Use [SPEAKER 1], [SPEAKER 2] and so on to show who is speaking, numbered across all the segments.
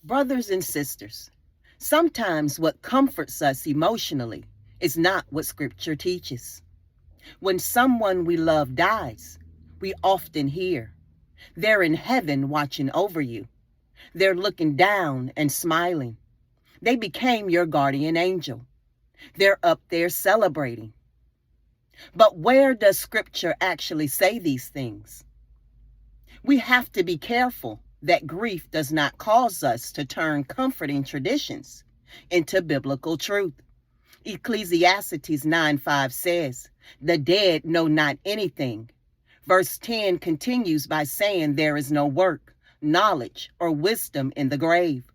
[SPEAKER 1] Brothers and sisters, sometimes what comforts us emotionally is not what Scripture teaches. When someone we love dies, we often hear, "They're in heaven watching over you. They're looking down and smiling. They became your guardian angel. They're up there celebrating." But where does Scripture actually say these things? We have to be careful that grief does not cause us to turn comforting traditions into biblical truth. Ecclesiastes 9:5 says, "The dead know not anything." Verse 10 continues by saying there is no work, knowledge, or wisdom in the grave.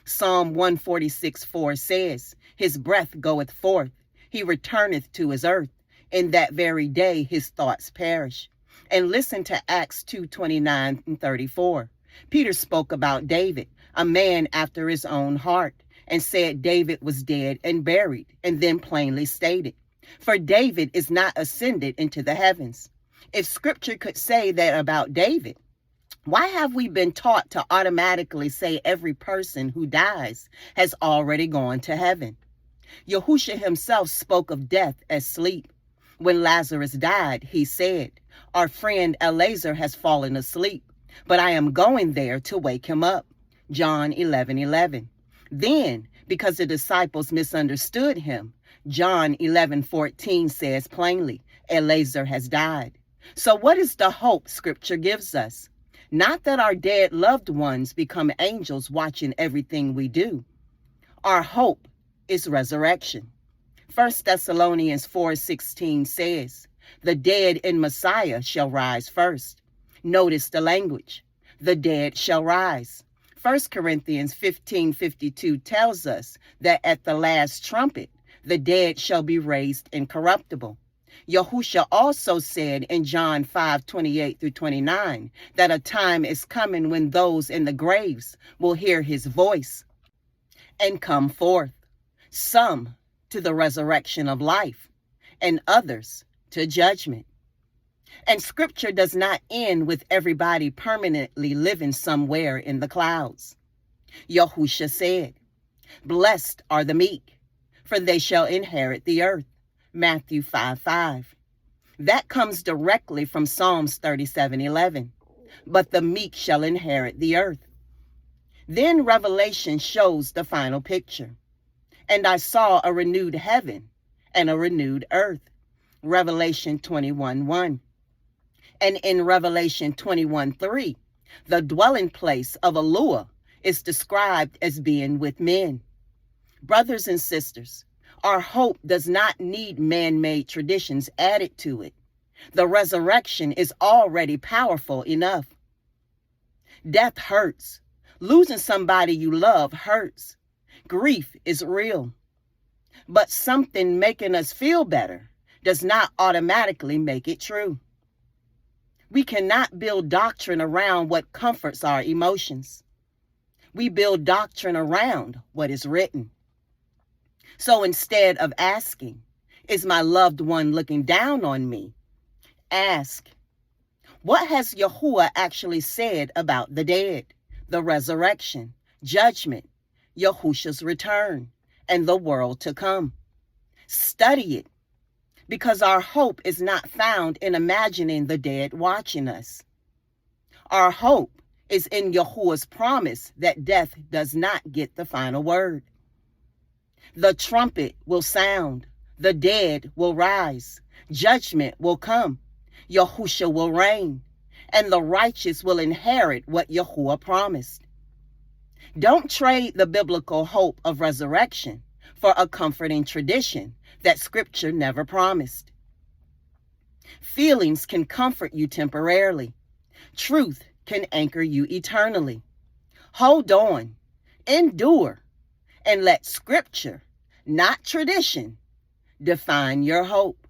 [SPEAKER 1] Psalm 146:4 says, "His breath goeth forth, he returneth to his earth. In that very day his thoughts perish." And listen to Acts 2:29 and 34. Peter spoke about David, a man after his own heart, and said David was dead and buried, and then plainly stated, "For David is not ascended into the heavens." If Scripture could say that about David, why have we been taught to automatically say every person who dies has already gone to heaven? Yahushua himself spoke of death as sleep. When Lazarus died, he said, "Our friend Eliezer has fallen asleep, but I am going there to wake him up." John 11:11. Then, because the disciples misunderstood him, John 11:14 says plainly, "Eliezer has died." So what is the hope Scripture gives us? Not that our dead loved ones become angels watching everything we do. Our hope is resurrection. 1 Thessalonians 4:16 says, "The dead in Messiah shall rise first." Notice the language. The dead shall rise. 1 Corinthians 15:52 tells us that at the last trumpet, the dead shall be raised incorruptible. Yahushua also said in John 5:28 through 29 that a time is coming when those in the graves will hear his voice and come forth, some to the resurrection of life, and others to judgment. And Scripture does not end with everybody permanently living somewhere in the clouds. Yahushua said, "Blessed are the meek, for they shall inherit the earth." Matthew 5:5. That comes directly from Psalms 37:11. But the meek shall inherit the earth. Then Revelation shows the final picture. "And I saw a renewed heaven and a renewed earth." Revelation 21:1. And in Revelation 21:3, the dwelling place of Elohim is described as being with men. Brothers and sisters, our hope does not need man-made traditions added to it. The resurrection is already powerful enough. Death hurts. Losing somebody you love hurts. Grief is real. But something making us feel better does not automatically make it true. We cannot build doctrine around what comforts our emotions. We build doctrine around what is written. So instead of asking, "Is my loved one looking down on me?" ask, "What has Yahuwah actually said about the dead, the resurrection, judgment, Yahushua's return, and the world to come?" Study it, because our hope is not found in imagining the dead watching us. Our hope is in Yahuwah's promise that death does not get the final word. The trumpet will sound, the dead will rise, judgment will come, Yahushua will reign, and the righteous will inherit what Yahuwah promised. Don't trade the biblical hope of resurrection for a comforting tradition that Scripture never promised. Feelings can comfort you temporarily. Truth can anchor you eternally. Hold on, endure, and let Scripture, not tradition, define your hope.